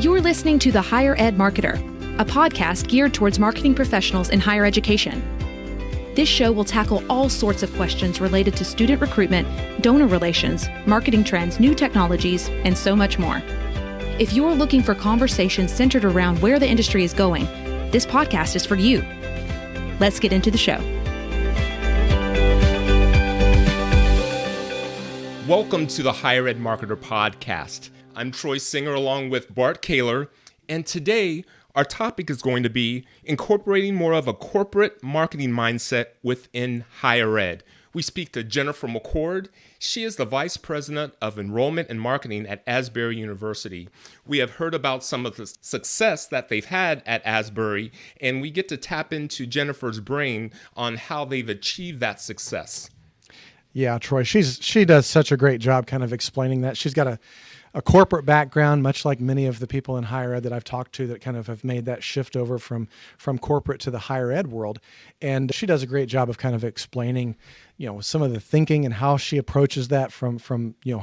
You're listening to The Higher Ed Marketer, a podcast geared towards marketing professionals in higher education. This show will tackle all sorts of questions related to student recruitment, donor relations, marketing trends, new technologies, and so much more. If you're looking for conversations centered around where the industry is going, this podcast is for you. Let's get into the show. Welcome to the Higher Ed Marketer podcast. I'm Troy Singer along with Bart Kaler, and today our topic is going to be incorporating more of a corporate marketing mindset within higher ed. We speak to Jennifer McChord. She is the Vice President of Enrollment and Marketing at Asbury University. We have heard about some of the success that they've had at Asbury, and we get to tap into Jennifer's brain on how they've achieved that success. Yeah, Troy, she does such a great job kind of explaining that. She's got a corporate background, much like many of the people in higher ed that I've talked to that kind of have made that shift over from corporate to the higher ed world. And she does a great job of kind of explaining, some of the thinking and how she approaches that from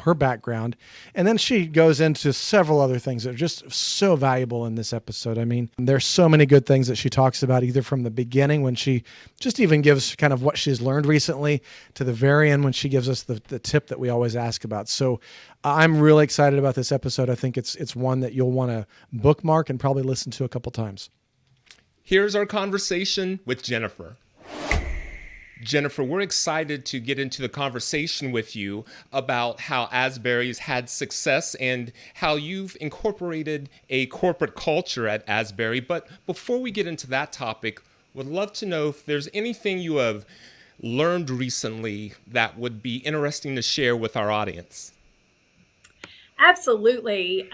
her background. And then she goes into several other things that are just so valuable in this episode. I mean, there's so many good things that she talks about, either from the beginning when she just even gives kind of what she's learned recently to the very end when she gives us the tip that we always ask about. So I'm really excited about this episode. I think it's one that you'll want to bookmark and probably listen to a couple times. Here's our conversation with Jennifer. Jennifer, we're excited to get into the conversation with you about how Asbury's had success and how you've incorporated a corporate culture at Asbury. But before we get into that topic, would love to know if there's anything you have learned recently that would be interesting to share with our audience. Absolutely.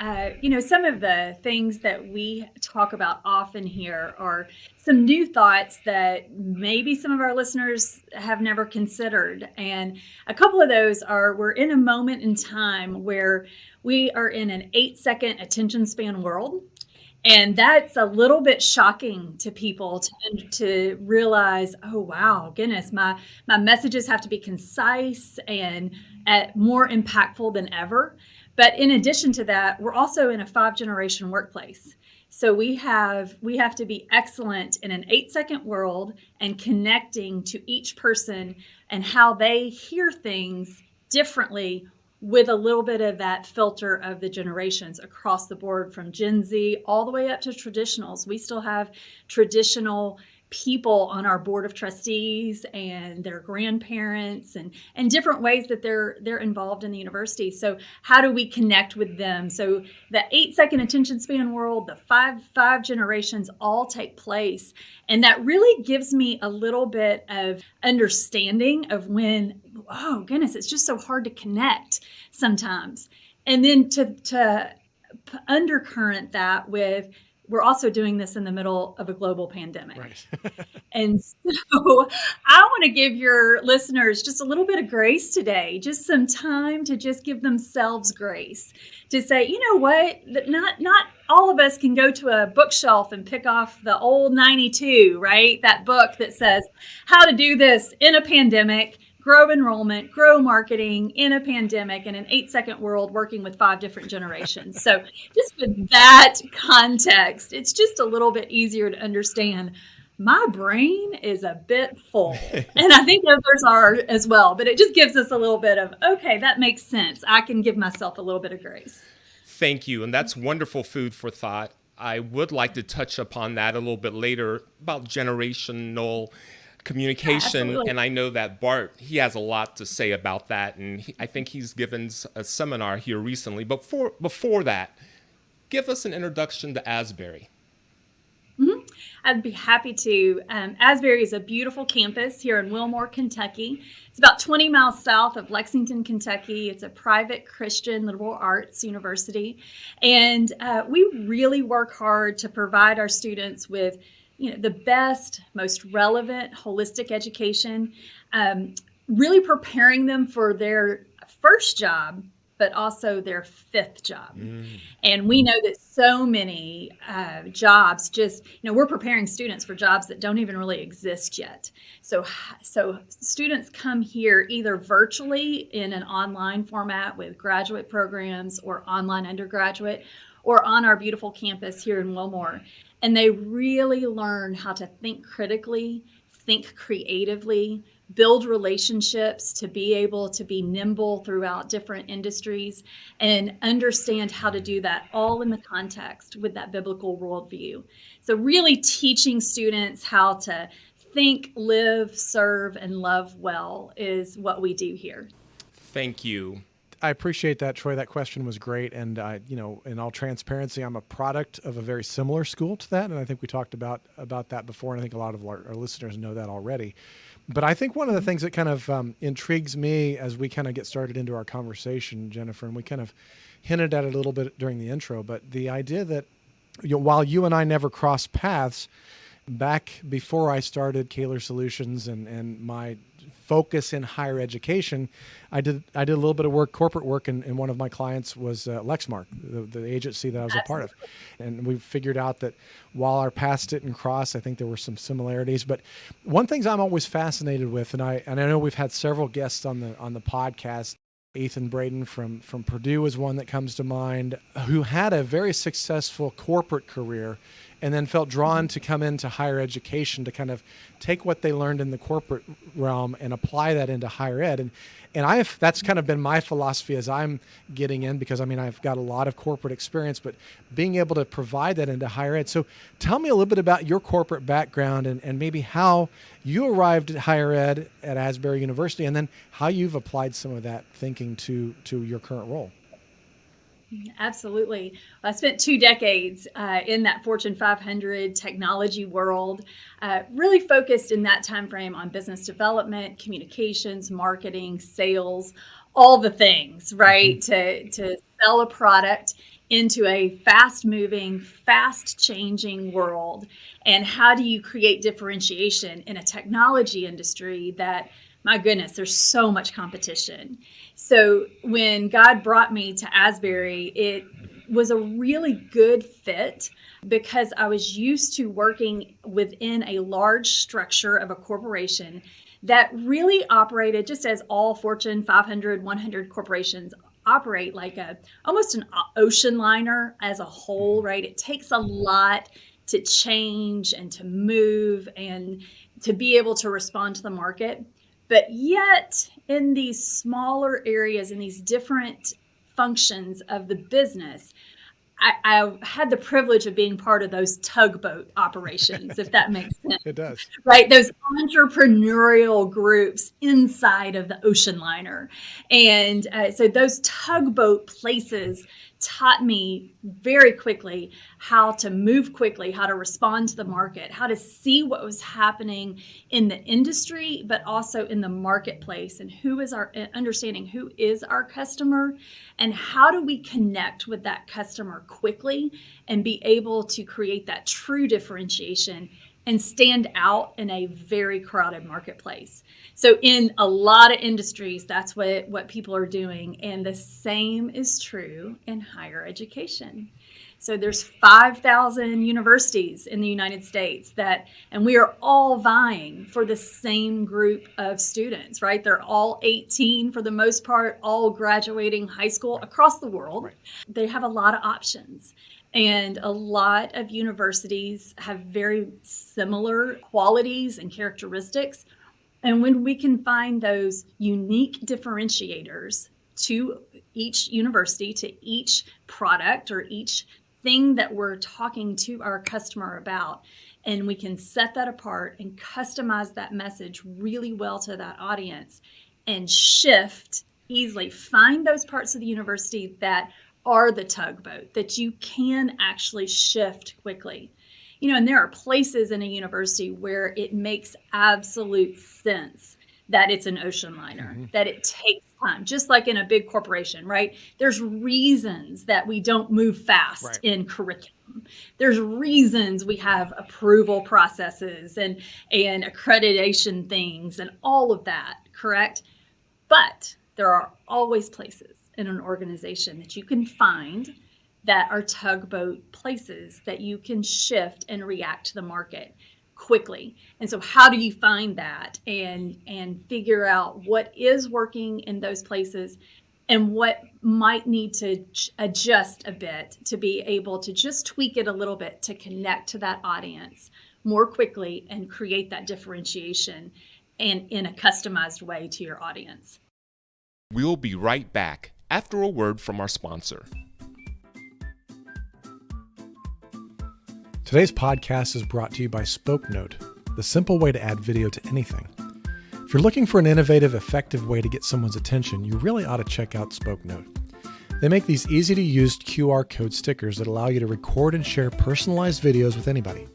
Some of the things that we talk about often here are some new thoughts that maybe some of our listeners have never considered. And a couple of those are, we're in a moment in time where we are in an 8-second attention span world. And that's a little bit shocking to people to realize, oh, wow, goodness, my messages have to be concise and more impactful than ever. But in addition to that, we're also in a 5-generation workplace. So we have to be excellent in an 8-second world and connecting to each person and how they hear things differently with a little bit of that filter of the generations across the board, from Gen Z all the way up to traditionals. We still have traditional people on our board of trustees and their grandparents and different ways that they're involved in the university. So how do we connect with them? So the 8-second attention span world, the five generations all take place. And that really gives me a little bit of understanding of when, oh goodness, it's just so hard to connect sometimes. And then to undercurrent that with, we're also doing this in the middle of a global pandemic. Right. And so I want to give your listeners just a little bit of grace today, just some time to just give themselves grace, to say, you know what, not all of us can go to a bookshelf and pick off the old 92, right? That book that says how to do this in a pandemic, grow enrollment, grow marketing in a pandemic in an 8-second world working with 5 different generations. So just with that context, it's just a little bit easier to understand. My brain is a bit full, and I think others are as well, but it just gives us a little bit of, okay, that makes sense. I can give myself a little bit of grace. Thank you, and that's wonderful food for thought. I would like to touch upon that a little bit later about generational communication. Absolutely. And I know that Bart, he has a lot to say about that. And I think he's given a seminar here recently. But before that, give us an introduction to Asbury. Mm-hmm. I'd be happy to. Asbury is a beautiful campus here in Wilmore, Kentucky. It's about 20 miles south of Lexington, Kentucky. It's a private Christian liberal arts university. And we really work hard to provide our students with the best, most relevant, holistic education, really preparing them for their first job but also their fifth job. And we know that so many jobs we're preparing students for jobs that don't even really exist yet. So students come here either virtually in an online format with graduate programs or online undergraduate, or on our beautiful campus here in Wilmore. And they really learn how to think critically, think creatively, build relationships, to be able to be nimble throughout different industries, and understand how to do that all in the context with that biblical worldview. So really teaching students how to think, live, serve, and love well is what we do here. Thank you. I appreciate that, Troy. That question was great. And, in all transparency, I'm a product of a very similar school to that. And I think we talked about that before. And I think a lot of our listeners know that already. But I think one of the things that kind of intrigues me as we kind of get started into our conversation, Jennifer, and we kind of hinted at it a little bit during the intro, but the idea that while you and I never crossed paths, back before I started Kaler Solutions and my focus in higher education, I did a little bit of corporate work, and one of my clients was Lexmark, the agency that I was a part of. And we figured out that while our paths didn't cross, I think there were some similarities. But one thing I'm always fascinated with, and I know we've had several guests on the podcast. Ethan Braden from Purdue is one that comes to mind, who had a very successful corporate career and then felt drawn to come into higher education to kind of take what they learned in the corporate realm and apply that into higher ed. And that's kind of been my philosophy as I'm getting in, because I've got a lot of corporate experience, but being able to provide that into higher ed. So tell me a little bit about your corporate background and maybe how you arrived at higher ed at Asbury University, and then how you've applied some of that thinking to your current role. Absolutely. I spent 2 decades in that Fortune 500 technology world, really focused in that time frame on business development, communications, marketing, sales, all the things, right? To sell a product into a fast-moving, fast-changing world. And how do you create differentiation in a technology industry that, my goodness, there's so much competition. So when God brought me to Asbury, it was a really good fit because I was used to working within a large structure of a corporation that really operated just as all Fortune 500, 100 corporations operate, like almost an ocean liner as a whole, right? It takes a lot to change and to move and to be able to respond to the market. But yet, in these smaller areas, in these different functions of the business, I had the privilege of being part of those tugboat operations, if that makes sense. It does. Right? Those entrepreneurial groups inside of the ocean liner. And so those tugboat places taught me very quickly how to move quickly, how to respond to the market, how to see what was happening in the industry, but also in the marketplace, and understanding who is our customer, and how do we connect with that customer quickly and be able to create that true differentiation and stand out in a very crowded marketplace. So in a lot of industries, that's what people are doing. And the same is true in higher education. So there's 5,000 universities in the United States and we are all vying for the same group of students, right? They're all 18 for the most part, all graduating high school across the world. Right. They have a lot of options. And a lot of universities have very similar qualities and characteristics. And when we can find those unique differentiators to each university, to each product or each thing that we're talking to our customer about, and we can set that apart and customize that message really well to that audience and shift easily, find those parts of the university that are the tugboat that you can actually shift quickly. And there are places in a university where it makes absolute sense that it's an ocean liner, that it takes time, just like in a big corporation, right? There's reasons that we don't move fast in curriculum. There's reasons we have approval processes and accreditation things and all of that, correct? But there are always places in an organization that you can find that are tugboat places that you can shift and react to the market quickly. And so how do you find that and figure out what is working in those places and what might need to adjust a bit to be able to just tweak it a little bit to connect to that audience more quickly and create that differentiation and in a customized way to your audience. We'll be right back after a word from our sponsor. Today's podcast is brought to you by SpokeNote, the simple way to add video to anything. If you're looking for an innovative, effective way to get someone's attention, you really ought to check out SpokeNote. They make these easy-to-use QR code stickers that allow you to record and share personalized videos with anybody.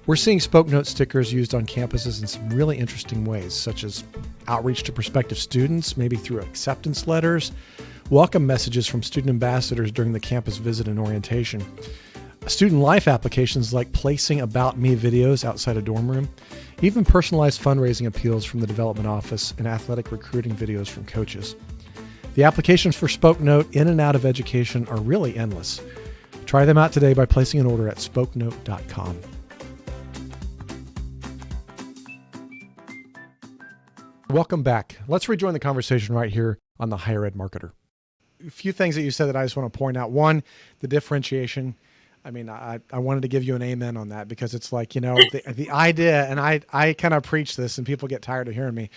We're seeing SpokeNote stickers used on campuses in some really interesting ways, such as outreach to prospective students, maybe through acceptance letters, welcome messages from student ambassadors during the campus visit and orientation, student life applications like placing About Me videos outside a dorm room, even personalized fundraising appeals from the development office and athletic recruiting videos from coaches. The applications for SpokeNote in and out of education are really endless. Try them out today by placing an order at spokenote.com. Welcome back. Let's rejoin the conversation right here on the Higher Ed Marketer. A few things that you said that I just want to point out. One, the differentiation. I mean, I wanted to give you an amen on that because it's like, the idea, and I kind of preach this and people get tired of hearing me.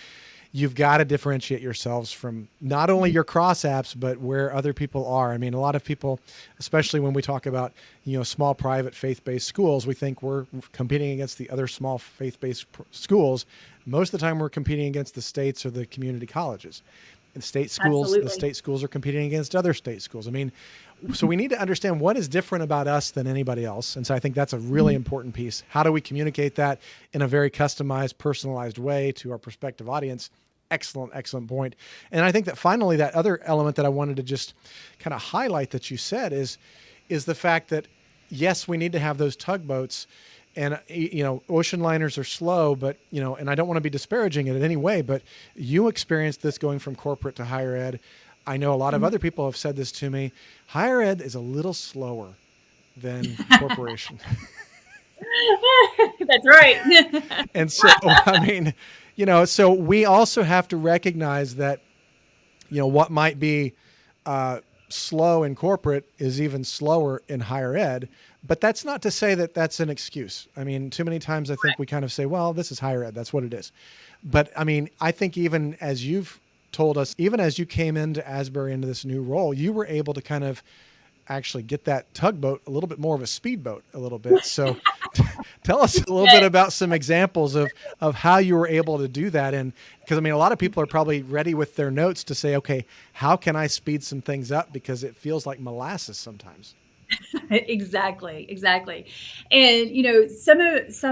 You've got to differentiate yourselves from not only your cross apps, but where other people are. I mean, a lot of people, especially when we talk about, small private faith-based schools, we think we're competing against the other small faith-based schools. Most of the time we're competing against the states or the community colleges. And state schools, Absolutely. The state schools are competing against other state schools. I mean, so we need to understand what is different about us than anybody else. And so I think that's a really important piece. How do we communicate that in a very customized, personalized way to our prospective audience? Excellent, excellent point. And I think that finally, that other element that I wanted to just kind of highlight that you said is the fact that, yes, we need to have those tugboats. And, ocean liners are slow, but, and I don't want to be disparaging it in any way, but you experienced this going from corporate to higher ed. I know a lot of other people have said this to me. Higher ed is a little slower than corporation. That's right. And so, I mean, so we also have to recognize that, what might be slow in corporate is even slower in higher ed. But that's not to say that that's an excuse. I mean, too many times I think we kind of say, well, this is higher ed. That's what it is. But I mean, I think even as you've told us, even as you came into Asbury into this new role, you were able to kind of actually get that tugboat a little bit more of a speedboat a little bit. So tell us a little bit about some examples of how you were able to do that. And because I mean, a lot of people are probably ready with their notes to say, okay, how can I speed some things up? Because it feels like molasses sometimes. Exactly. And, some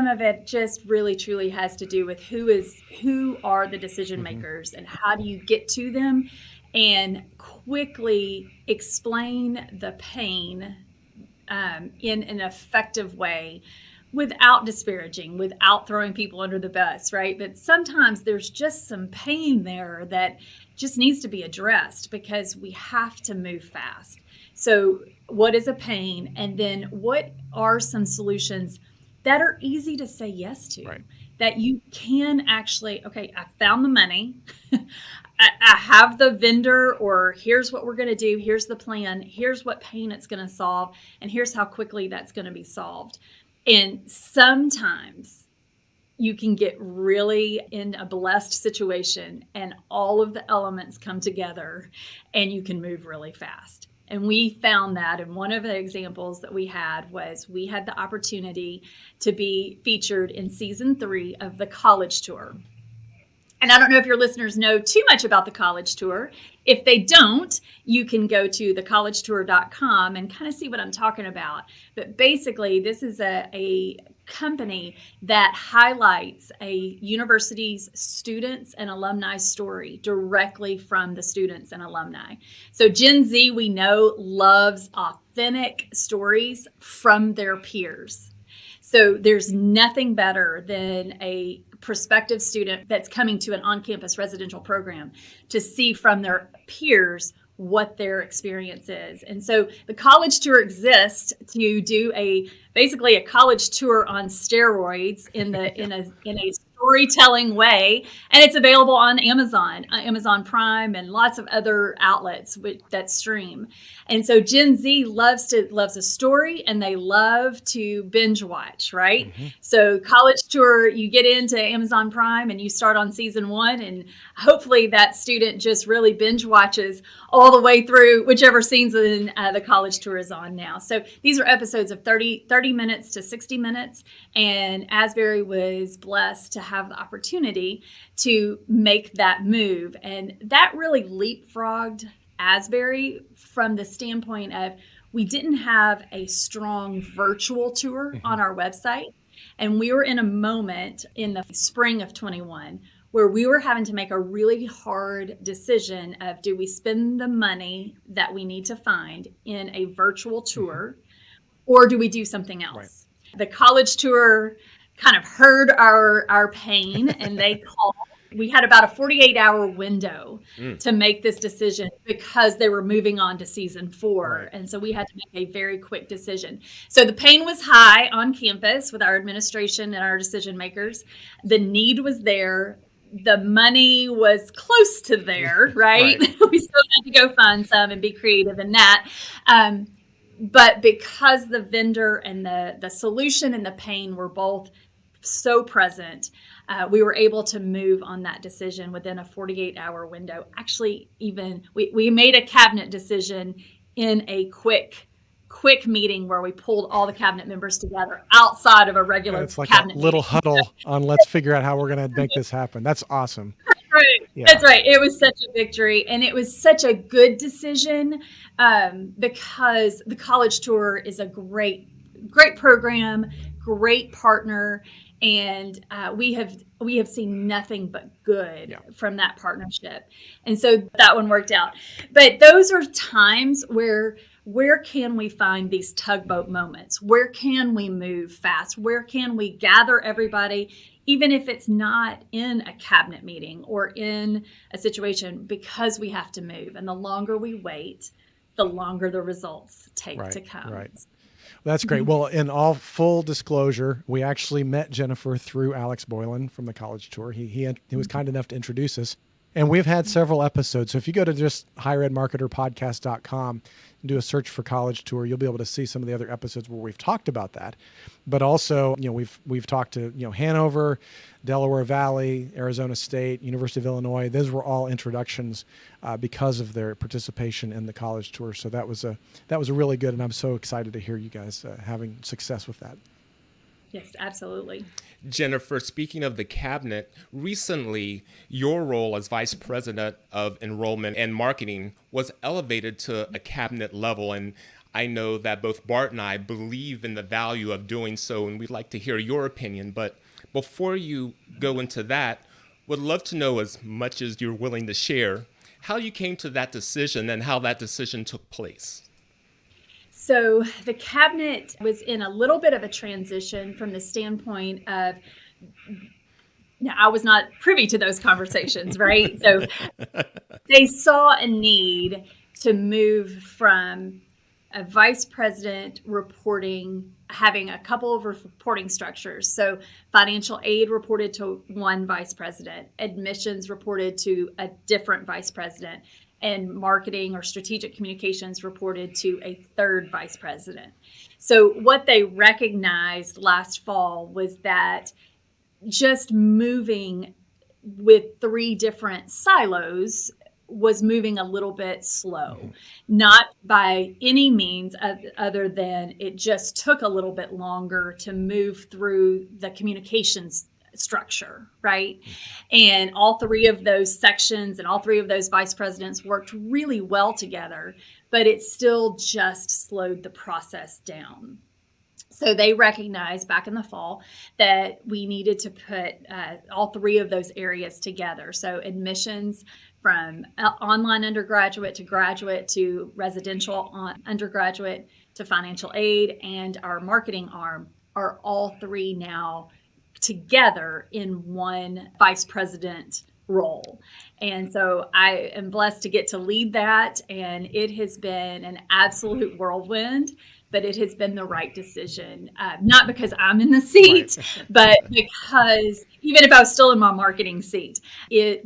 of it just really truly has to do with who are the decision makers and how do you get to them and quickly explain the pain in an effective way without disparaging, without throwing people under the bus, right? But sometimes there's just some pain there that just needs to be addressed because we have to move fast. So what is a pain? And then what are some solutions that are easy to say yes to? Right. That you can actually, okay, I found the money. I have the vendor, or here's what we're going to do. Here's the plan. Here's what pain it's going to solve. And here's how quickly that's going to be solved. And sometimes you can get really in a blessed situation and all of the elements come together and you can move really fast. And we found that, and one of the examples that we had was we had the opportunity to be featured in season 3 of the College Tour. And I don't know if your listeners know too much about the College Tour. If they don't, you can go to thecollegetour.com and kind of see what I'm talking about. But basically, this is a company that highlights a university's students and alumni story directly from the students and alumni. So Gen Z, we know, loves authentic stories from their peers. So there's nothing better than a prospective student that's coming to an on-campus residential program to see from their peers what their experience is. And so the college tour exists to do basically a college tour on steroids in a storytelling way, and it's available on Amazon Prime, and lots of other outlets that stream. And so Gen Z loves a story, and they love to binge watch, right? Mm-hmm. So college tour, you get into Amazon Prime and you start on season 1, and hopefully that student just really binge watches all the way through whichever season the college tour is on now. So these are episodes of 30 minutes to 60 minutes, and Asbury was blessed to have the opportunity to make that move. And that really leapfrogged Asbury from the standpoint of we didn't have a strong virtual tour on our website. And we were in a moment in the spring of 21 where we were having to make a really hard decision of, do we spend the money that we need to find in a virtual tour, or do we do something else? Right. The college tour kind of heard our pain, and they called. We had about a 48-hour window to make this decision because they were moving on to season 4. Right. And so we had to make a very quick decision. So the pain was high on campus with our administration and our decision makers. The need was there. The money was close to there, right? We still had to go find some and be creative in that. But because the vendor and the solution and the pain were both so present, we were able to move on that decision within a 48-hour window. Actually, even we made a cabinet decision in a quick meeting where we pulled all the cabinet members together outside of a regular it's like cabinet a little meeting. huddle on let's figure out how we're going to make this happen. That's awesome. Right. Yeah. That's right. It was such a victory, and it was such a good decision because the college tour is a great program, great partner, and we have seen nothing but good from that partnership. And so that one worked out. But those are times where can we find these tugboat moments? Where can we move fast? Where can we gather everybody, even if it's not in a cabinet meeting or in a situation, because we have to move. And the longer we wait, the longer the results take to come. Right. That's great. Well, in all full disclosure, we actually met Jennifer through Alex Boylan from the college tour. He was kind enough to introduce us. And we've had several episodes. So if you go to just higheredmarketerpodcast.com and do a search for college tour, you'll be able to see some of the other episodes where we've talked about that. But also, we've talked to, Hanover, Delaware Valley, Arizona State, University of Illinois. Those were all introductions because of their participation in the college tour. So that was a really good, and I'm so excited to hear you guys having success with that. Yes, absolutely. Jennifer, speaking of the cabinet, recently your role as Vice President of Enrollment and Marketing was elevated to a cabinet level. And I know that both Bart and I believe in the value of doing so, and we'd like to hear your opinion. But before you go into that, would love to know, as much as you're willing to share, how you came to that decision and how that decision took place. So the cabinet was in a little bit of a transition from the standpoint of, now I was not privy to those conversations, right? So they saw a need to move from a vice president reporting, having a couple of reporting structures. So financial aid reported to one vice president, admissions reported to a different vice president, and marketing or strategic communications reported to a third vice president. So what they recognized last fall was that just moving with 3 different silos was moving a little bit slow, not by any means other than it just took a little bit longer to move through the communications structure, right? And all 3 of those sections and all 3 of those vice presidents worked really well together, but it still just slowed the process down. So they recognized back in the fall that we needed to put all 3 of those areas together. So admissions from online undergraduate to graduate to residential undergraduate to financial aid, and our marketing arm are all 3 now together in one vice president role. And so I am blessed to get to lead that. And it has been an absolute whirlwind, but it has been the right decision. Not because I'm in the seat, right. But because even if I was still in my marketing seat, it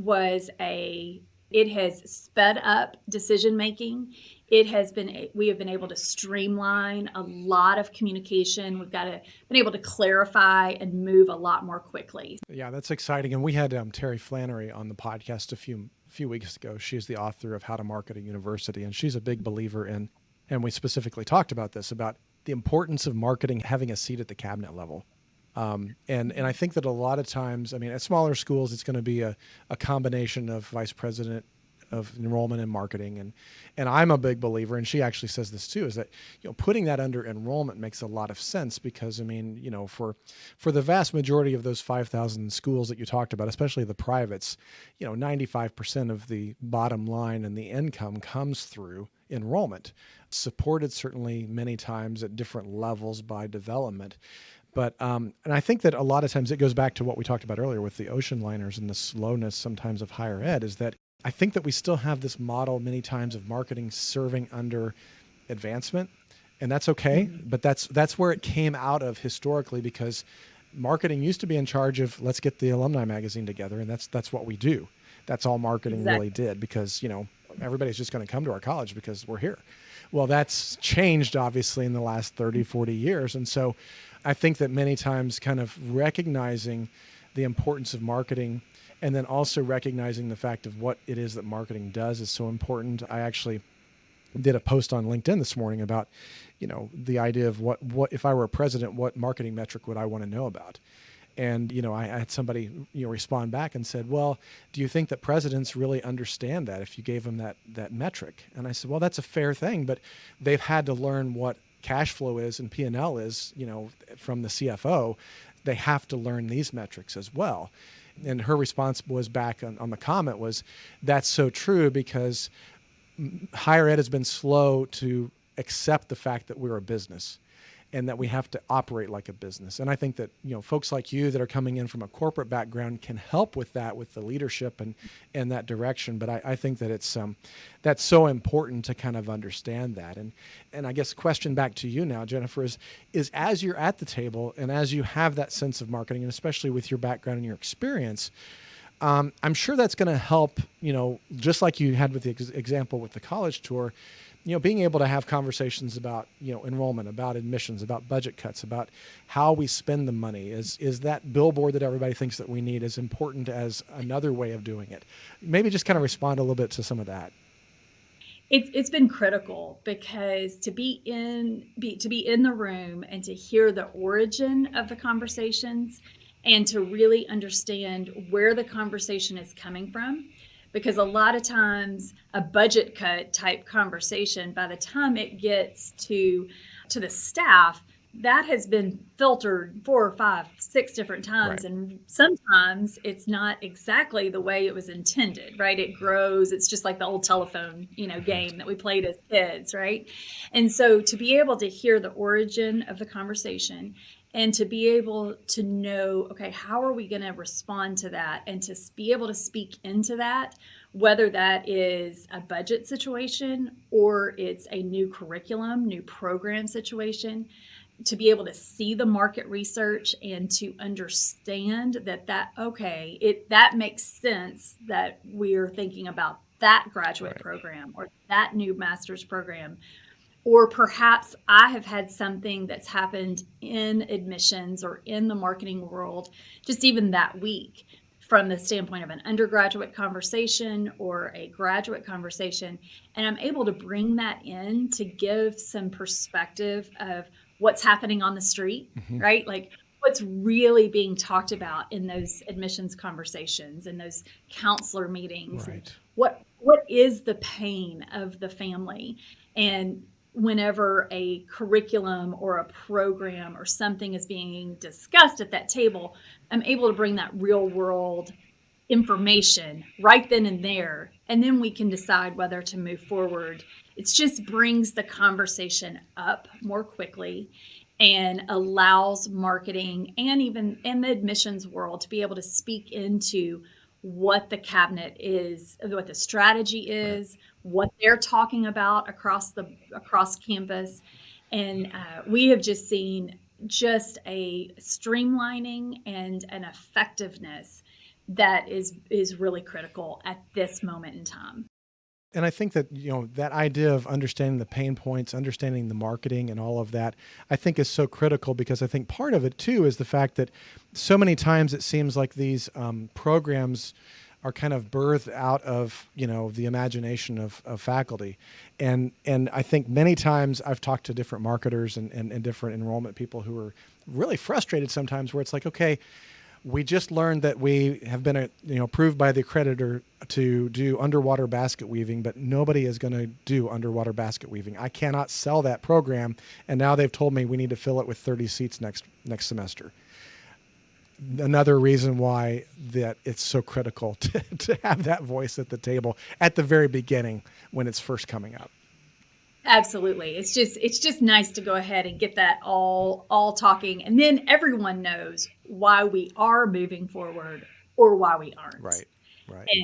has sped up decision making. We have been able to streamline a lot of communication. We've been able to clarify and move a lot more quickly. Yeah, that's exciting. And we had Terry Flannery on the podcast a few weeks ago. She's the author of How to Market a University, and she's a big believer in, and we specifically talked about this, about the importance of marketing having a seat at the cabinet level. And I think that a lot of times, I mean, at smaller schools, it's going to be a combination of vice president of enrollment and marketing. And I'm a big believer, and she actually says this too, is that, putting that under enrollment makes a lot of sense because, I mean, for the vast majority of those 5,000 schools that you talked about, especially the privates, 95% of the bottom line and the income comes through enrollment, supported certainly many times at different levels by development. But and I think that a lot of times it goes back to what we talked about earlier with the ocean liners and the slowness sometimes of higher ed, is that I think that we still have this model many times of marketing serving under advancement, and that's okay. Mm-hmm. But that's where it came out of historically, because marketing used to be in charge of, let's get the alumni magazine together, and that's what we do. That's all marketing really did, because everybody's just going to come to our college because we're here. Well, that's changed obviously in the last 30, 40 years. And so I think that many times kind of recognizing the importance of marketing and then also recognizing the fact of what it is that marketing does is so important. I actually did a post on LinkedIn this morning about, the idea of what if I were a president, what marketing metric would I want to know about? And, I had somebody, respond back and said, well, do you think that presidents really understand that if you gave them that metric? And I said, well, that's a fair thing, but they've had to learn what cash flow is and P&L is, from the CFO. They have to learn these metrics as well. And her response was back on the comment was, that's so true, because higher ed has been slow to accept the fact that we're a business and that we have to operate like a business. And I think that, folks like you that are coming in from a corporate background can help with that, with the leadership and that direction. But I think that it's that's so important to kind of understand that. And I guess question back to you now, Jennifer, is as you're at the table and as you have that sense of marketing, and especially with your background and your experience, I'm sure that's going to help, just like you had with the example with the college tour, being able to have conversations about, enrollment, about admissions, about budget cuts, about how we spend the money. Is that billboard that everybody thinks that we need as important as another way of doing it? Maybe just kind of respond a little bit to some of that. It's been critical, because to be in the room and to hear the origin of the conversations and to really understand where the conversation is coming from. Because a lot of times a budget cut type conversation, by the time it gets to the staff, that has been filtered 4 or 5, 6 different times. Right. And sometimes it's not exactly the way it was intended, right? It grows. It's just like the old telephone, game that we played as kids, right? And so to be able to hear the origin of the conversation and to be able to know, okay, how are we going to respond to that, and to be able to speak into that, whether that is a budget situation or it's a new curriculum, new program situation, to be able to see the market research and to understand that makes sense that we're thinking about that graduate program or that new master's program. Or perhaps I have had something that's happened in admissions or in the marketing world just even that week, from the standpoint of an undergraduate conversation or a graduate conversation. And I'm able to bring that in to give some perspective of what's happening on the street, right? Like what's really being talked about in those admissions conversations and those counselor meetings. Right. What is the pain of the family? And whenever a curriculum or a program or something is being discussed at that table, I'm able to bring that real world information right then and there. And then we can decide whether to move forward. It just brings the conversation up more quickly and allows marketing and even in the admissions world to be able to speak into what the cabinet is, what the strategy is, what they're talking about across campus. And we have just seen just a streamlining and an effectiveness that is really critical at this moment in time. And I think that, that idea of understanding the pain points, understanding the marketing and all of that, I think is so critical, because I think part of it too is the fact that so many times it seems like these programs are kind of birthed out of, the imagination of faculty. And I think many times I've talked to different marketers and different enrollment people who are really frustrated sometimes, where it's like, okay, we just learned that we have been, approved by the accreditor to do underwater basket weaving, but nobody is going to do underwater basket weaving. I cannot sell that program, and now they've told me we need to fill it with 30 seats next semester. Another reason why that it's so critical to have that voice at the table at the very beginning when it's first coming up. Absolutely. It's just nice to go ahead and get that all talking, and then everyone knows why we are moving forward or why we aren't. Right.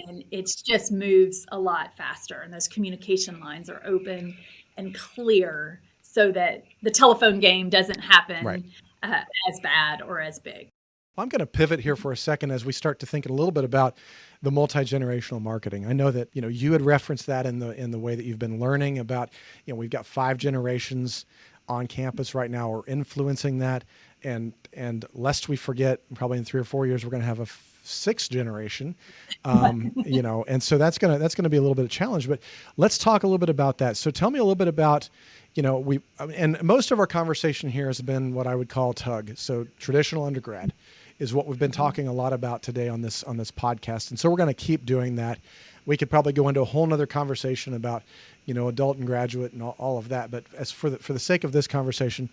And it just moves a lot faster, and those communication lines are open and clear so that the telephone game doesn't happen as bad or as big. I'm going to pivot here for a second as we start to think a little bit about the multi-generational marketing. I know that, you had referenced that in the way that you've been learning about, we've got 5 generations on campus right now, or influencing that. And lest we forget, probably in 3 or 4 years, we're going to have a 6th generation, and so that's going to be a little bit of a challenge, but let's talk a little bit about that. So tell me a little bit about, and most of our conversation here has been what I would call TUG. So traditional undergrad is what we've been talking a lot about today on this podcast. And so we're going to keep doing that. We could probably go into a whole nother conversation about, adult and graduate and all of that. But as for the sake of this conversation,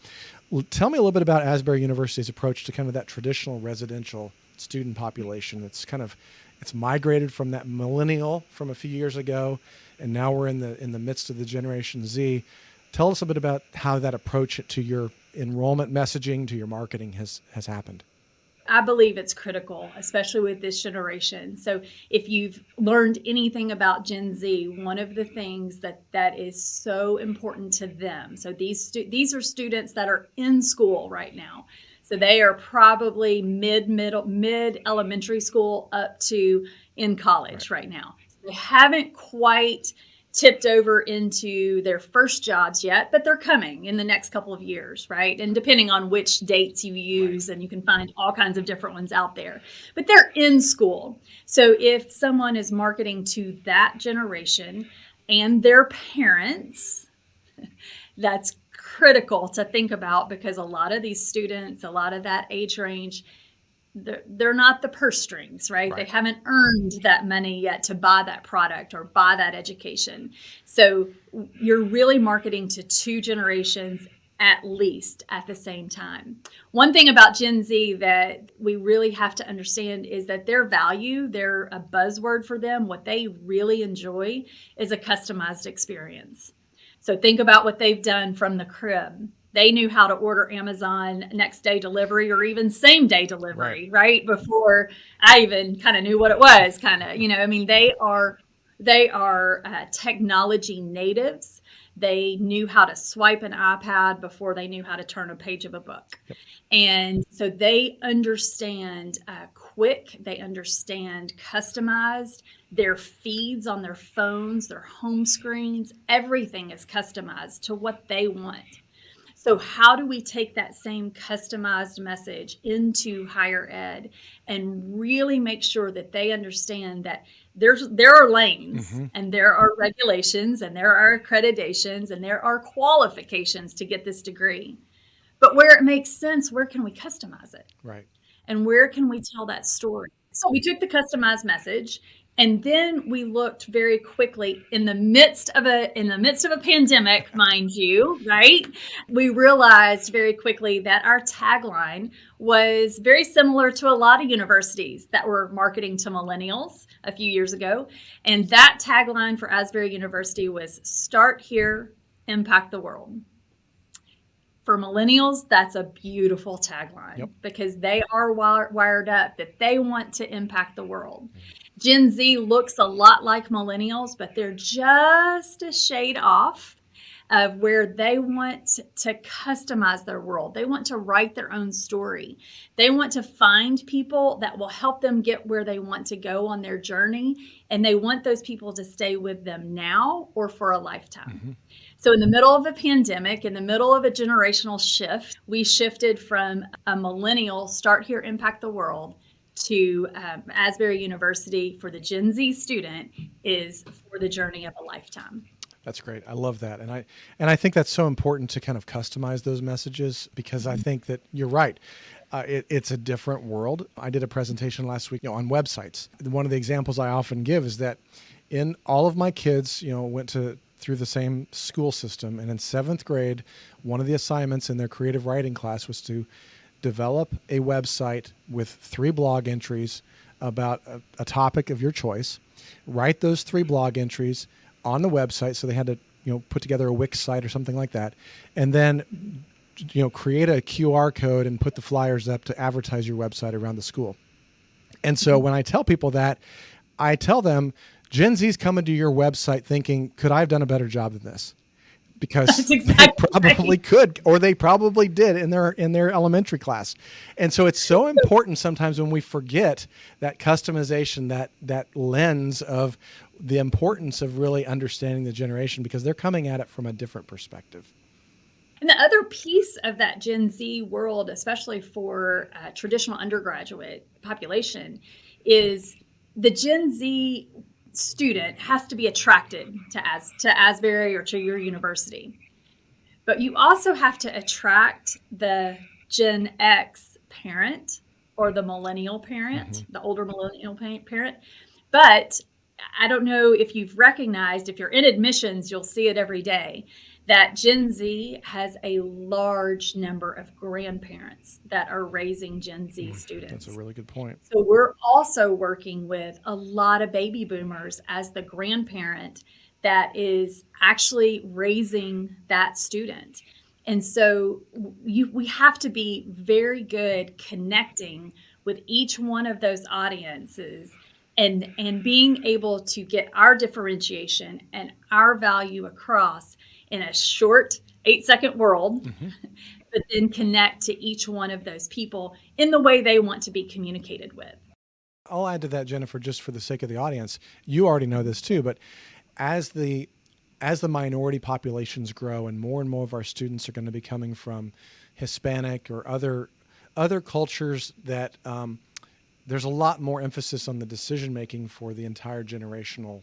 tell me a little bit about Asbury University's approach to kind of that traditional residential student population. It's migrated from that millennial from a few years ago, and now we're in the midst of the Generation Z. Tell us a bit about how that approach to your enrollment messaging, to your marketing has happened. I believe it's critical, especially with this generation. So if you've learned anything about Gen Z, one of the things that is so important to them. So these are students that are in school right now. So they are probably mid elementary school up to in college right now. They haven't quite tipped over into their first jobs yet, but they're coming in the next couple of years, right? And depending on which dates you use, and you can find all kinds of different ones out there, but they're in school. So if someone is marketing to that generation and their parents, that's critical to think about, because a lot of these students, a lot of that age range, they're not the purse strings, right? They haven't earned that money yet to buy that product or buy that education. So you're really marketing to 2 generations at least at the same time. One thing about Gen Z that we really have to understand is that their value, they're a buzzword for them. What they really enjoy is a customized experience. So think about what they've done from the crib. They knew how to order Amazon next day delivery or even same day delivery, right? Before I even kind of knew what it was, they are technology natives. They knew how to swipe an iPad before they knew how to turn a page of a book. Yep. And so they understand quick, they understand customized. Their feeds on their phones, their home screens, everything is customized to what they want. So how do we take that same customized message into higher ed and really make sure that they understand that there are lanes and there are regulations and there are accreditations and there are qualifications to get this degree. But where it makes sense, where can we customize it? Right. And where can we tell that story? So we took the customized message, and then we looked very quickly in the midst of a pandemic, mind you, right? We realized very quickly that our tagline was very similar to a lot of universities that were marketing to millennials a few years ago. And that tagline for Asbury University was "Start here, impact the world." For millennials, that's a beautiful tagline because they are wired up that they want to impact the world. Gen Z looks a lot like millennials, but they're just a shade off of where they want to customize their world. They want to write their own story. They want to find people that will help them get where they want to go on their journey. And they want those people to stay with them now or for a lifetime. Mm-hmm. So in the middle of a pandemic, in the middle of a generational shift, we shifted from a millennial start here, impact the world to Asbury University for the Gen Z student is for the journey of a lifetime. That's great. I love that. And I think that's so important to kind of customize those messages, because I think that you're right. It's a different world. I did a presentation last week on websites. One of the examples I often give is that in all of my kids, went through the same school system. And in 7th grade, one of the assignments in their creative writing class was to develop a website with 3 blog entries about a topic of your choice. Write those 3 blog entries on the website. So they had to, put together a Wix site or something like that. And then, create a QR code and put the flyers up to advertise your website around the school. And so when I tell people that, I tell them, Gen Z's coming to your website thinking, could I have done a better job than this? Because they probably could, or they probably did in their elementary class. And so it's so important sometimes when we forget that customization, that lens of the importance of really understanding the generation, because they're coming at it from a different perspective. And the other piece of that Gen Z world, especially for traditional undergraduate population, is the Gen Z student has to be attracted to Asbury or to your university. But you also have to attract the Gen X parent or the millennial parent, the older millennial parent. But I don't know if you've recognized, if you're in admissions, you'll see it every day, that Gen Z has a large number of grandparents that are raising Gen Z students. That's a really good point. So we're also working with a lot of baby boomers as the grandparent that is actually raising that student. And so we have to be very good connecting with each one of those audiences and being able to get our differentiation and our value across in a short 8-second world, but then connect to each one of those people in the way they want to be communicated with. I'll add to that, Jennifer, just for the sake of the audience. You already know this too, but as the minority populations grow and more of our students are going to be coming from Hispanic or other cultures, that there's a lot more emphasis on the decision making for the entire generational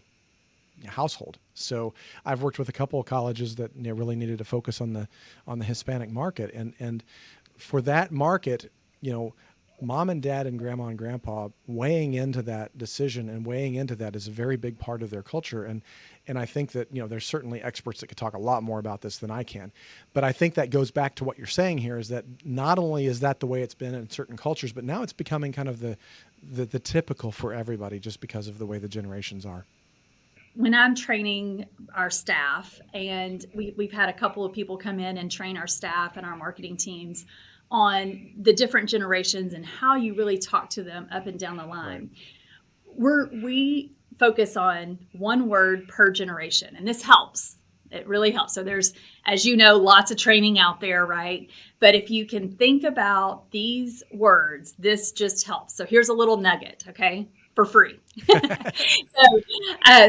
household. So I've worked with a couple of colleges that really needed to focus on the Hispanic market, and for that market, mom and dad and grandma and grandpa weighing into that decision and weighing into that is a very big part of their culture. And I think that, there's certainly experts that could talk a lot more about this than I can. But I think that goes back to what you're saying here, is that not only is that the way it's been in certain cultures, but now it's becoming kind of the typical for everybody, just because of the way the generations are. When I'm training our staff, and we've had a couple of people come in and train our staff and our marketing teams on the different generations and how you really talk to them up and down the line. Right. We focus on one word per generation, and this helps. It really helps. So there's, as you know, lots of training out there, right? But if you can think about these words, this just helps. So here's a little nugget, okay, for free.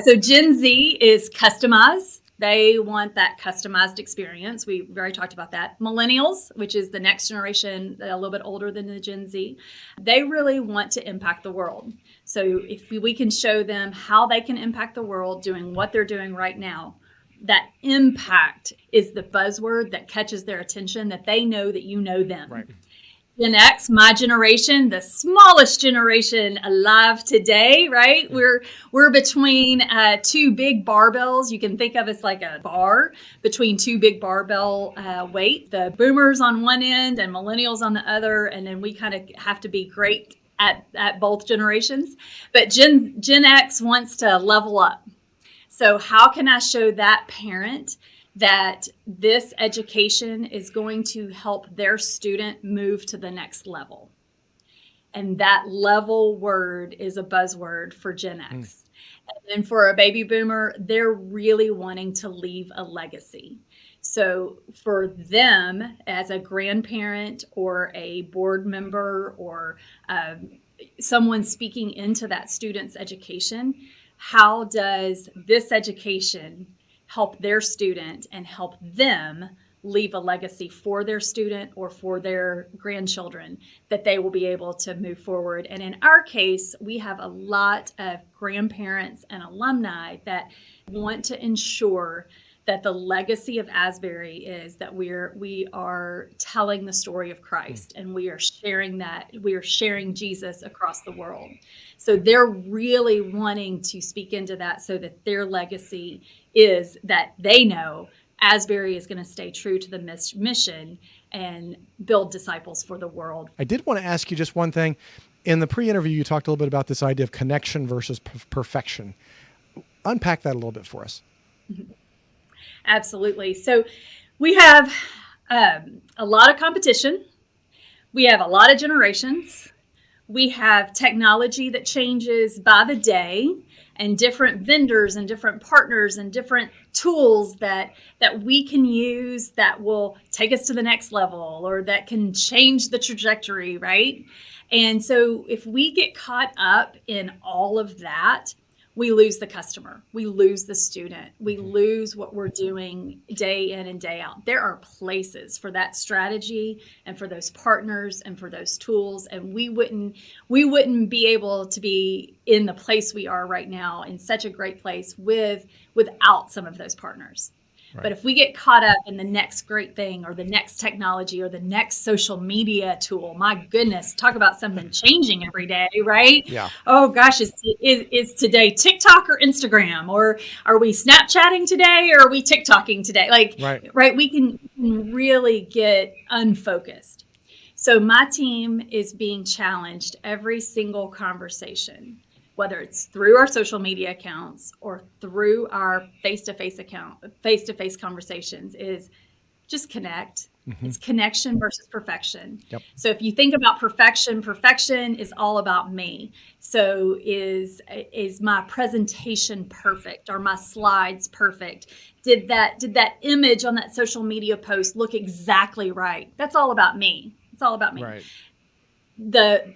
So Gen Z is customize. They want that customized experience. We've already talked about that. Millennials, which is the next generation, a little bit older than the Gen Z, they really want to impact the world. So if we can show them how they can impact the world doing what they're doing right now, that impact is the buzzword that catches their attention, that they know that you know them. Right. Gen X, my generation, the smallest generation alive today, right? We're between 2 big barbells. You can think of us like a bar between 2 big barbell weight. The boomers on one end and millennials on the other, and then we kind of have to be great at both generations. But Gen X wants to level up. So how can I show that parent that this education is going to help their student move to the next level? And that level word is a buzzword for Gen X. And then for a baby boomer, they're really wanting to leave a legacy. So for them, as a grandparent or a board member or someone speaking into that student's education, how does this education help their student and help them leave a legacy for their student or for their grandchildren that they will be able to move forward? And in our case, we have a lot of grandparents and alumni that want to ensure that the legacy of Asbury is that we are telling the story of Christ, and we are sharing Jesus across the world. So they're really wanting to speak into that so that their legacy is that they know Asbury is going to stay true to the mission and build disciples for the world. I did want to ask you just one thing. In the pre-interview, you talked a little bit about this idea of connection versus perfection. Unpack that a little bit for us. Absolutely. So we have a lot of competition. We have a lot of generations. We have technology that changes by the day, and different vendors and different partners and different tools that we can use that will take us to the next level or that can change the trajectory, right? And so if we get caught up in all of that, we lose the customer, we lose the student, we lose what we're doing day in and day out. There are places for that strategy and for those partners and for those tools, and we wouldn't be able to be in the place we are right now, in such a great place without some of those partners. Right. But if we get caught up in the next great thing or the next technology or the next social media tool, my goodness, talk about something changing every day, right? Yeah. Oh gosh, is today TikTok or Instagram, or are we Snapchatting today or are we TikToking today? Right? We can really get unfocused. So my team is being challenged every single conversation, whether it's through our social media accounts or through our face-to-face conversations, is just connect. Mm-hmm. It's connection versus perfection. Yep. So if you think about perfection is all about me. So is my presentation perfect? Are my slides perfect? Did that image on that social media post look exactly right? That's all about me. It's all about me. Right.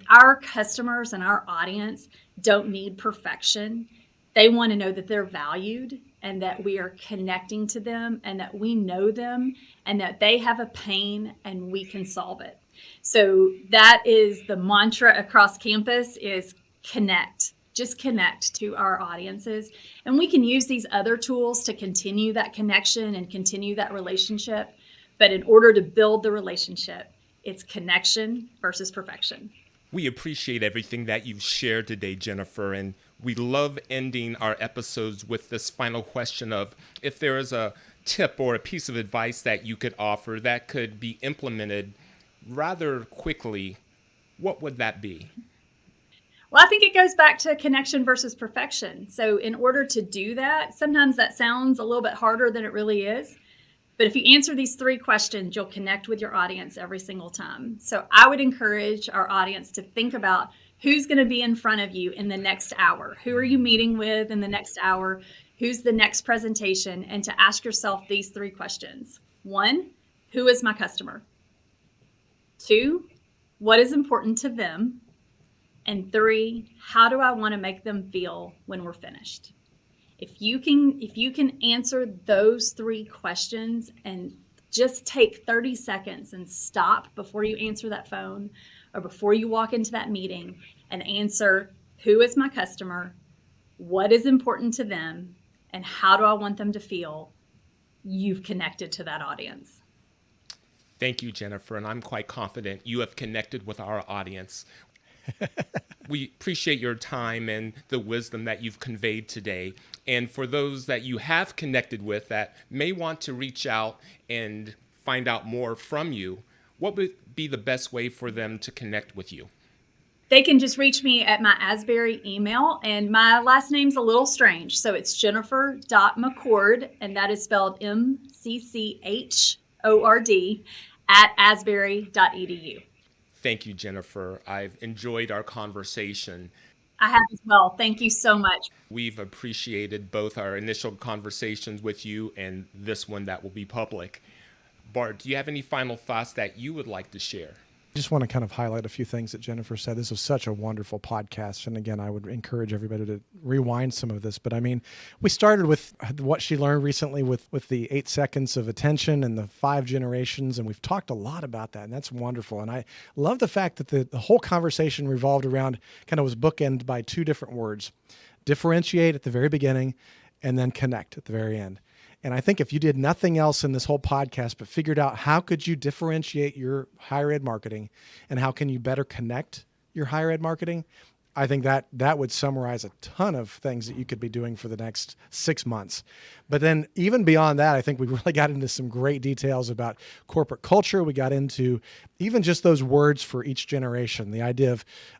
Our customers and our audience don't need perfection. They want to know that they're valued and that we are connecting to them and that we know them and that they have a pain and we can solve it. So that is the mantra across campus, is connect. Just connect to our audiences. And we can use these other tools to continue that connection and continue that relationship. But in order to build the relationship, it's connection versus perfection. We appreciate everything that you've shared today, Jennifer, and we love ending our episodes with this final question of, if there is a tip or a piece of advice that you could offer that could be implemented rather quickly, what would that be? Well, I think it goes back to connection versus perfection. So in order to do that, sometimes that sounds a little bit harder than it really is. But if you answer these 3 questions, you'll connect with your audience every single time. So I would encourage our audience to think about who's going to be in front of you in the next hour. Who are you meeting with in the next hour? Who's the next presentation? And to ask yourself these 3 questions. 1, who is my customer? 2, what is important to them? And 3, how do I want to make them feel when we're finished? If you can answer those 3 questions and just take 30 seconds and stop before you answer that phone or before you walk into that meeting and answer, who is my customer, what is important to them, and how do I want them to feel, you've connected to that audience. Thank you, Jennifer, and I'm quite confident you have connected with our audience. We appreciate your time and the wisdom that you've conveyed today. And for those that you have connected with that may want to reach out and find out more from you, what would be the best way for them to connect with you? They can just reach me at my Asbury email, and my last name's a little strange. So it's Jennifer.McChord, and that is spelled MCCHORD @asbury.edu. Thank you, Jennifer. I've enjoyed our conversation. I have as well. Thank you so much. We've appreciated both our initial conversations with you and this one that will be public. Bart, do you have any final thoughts that you would like to share? I just want to kind of highlight a few things that Jennifer said. This was such a wonderful podcast. And again, I would encourage everybody to rewind some of this. But I mean, we started with what she learned recently with the 8 seconds of attention and the 5 generations. And we've talked a lot about that. And that's wonderful. And I love the fact that the whole conversation revolved around, kind of was bookended by 2 different words: differentiate at the very beginning and then connect at the very end. And I think if you did nothing else in this whole podcast but figured out how could you differentiate your higher ed marketing and how can you better connect your higher ed marketing, I think that would summarize a ton of things that you could be doing for the next 6 months. But then even beyond that, I think we really got into some great details about corporate culture. We got into even just those words for each generation, the idea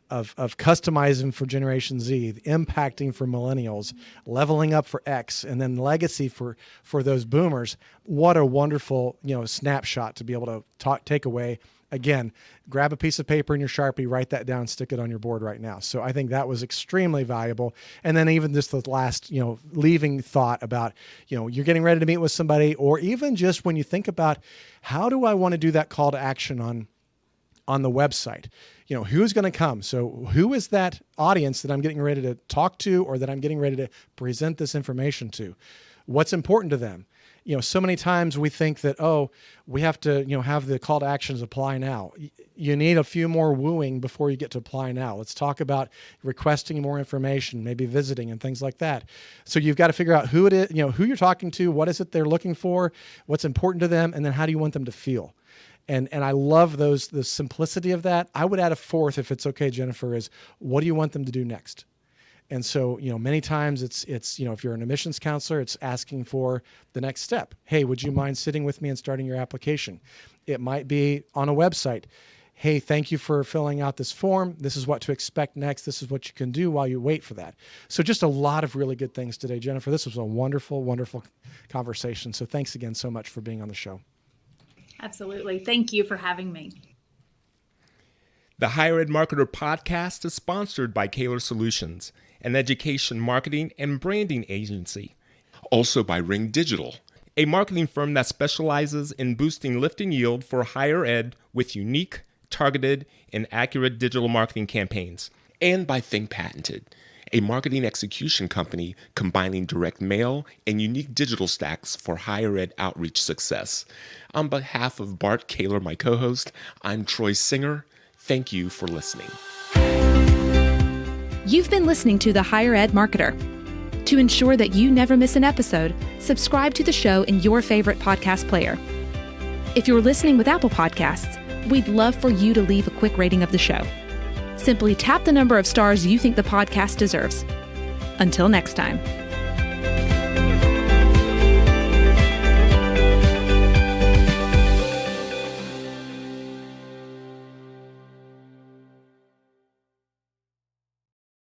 of customizing for Generation Z, impacting for millennials, leveling up for X, and then legacy for those boomers. What a wonderful, snapshot to be able to take away. Again, grab a piece of paper and your Sharpie, write that down, stick it on your board right now. So I think that was extremely valuable. And then even just the last, leaving thought about, you're getting ready to meet with somebody, or even just when you think about how do I want to do that call to action on the website, who's going to come? So who is that audience that I'm getting ready to talk to or that I'm getting ready to present this information to? What's important to them? So many times we think that, we have to, have the call to actions apply now. You need a few more wooing before you get to apply now. Let's talk about requesting more information, maybe visiting and things like that. So you've got to figure out who it is, who you're talking to, what is it they're looking for, what's important to them, and then how do you want them to feel? And I love the simplicity of that. I would add a fourth, if it's okay, Jennifer, is what do you want them to do next? And so, many times it's if you're an admissions counselor, it's asking for the next step. Hey, would you mind sitting with me and starting your application? It might be on a website. Hey, thank you for filling out this form. This is what to expect next. This is what you can do while you wait for that. So just a lot of really good things today, Jennifer. This was a wonderful, wonderful conversation. So thanks again so much for being on the show. Absolutely. Thank you for having me. The Higher Ed Marketer podcast is sponsored by Kaler Solutions, an education marketing and branding agency. Also by Ring Digital, a marketing firm that specializes in boosting lift and yield for higher ed with unique, targeted, and accurate digital marketing campaigns. And by Think Patented, a marketing execution company combining direct mail and unique digital stacks for higher ed outreach success. On behalf of Bart Kaler, my co-host, I'm Troy Singer. Thank you for listening. You've been listening to The Higher Ed Marketer. To ensure that you never miss an episode, subscribe to the show in your favorite podcast player. If you're listening with Apple Podcasts, we'd love for you to leave a quick rating of the show. Simply tap the number of stars you think the podcast deserves. Until next time.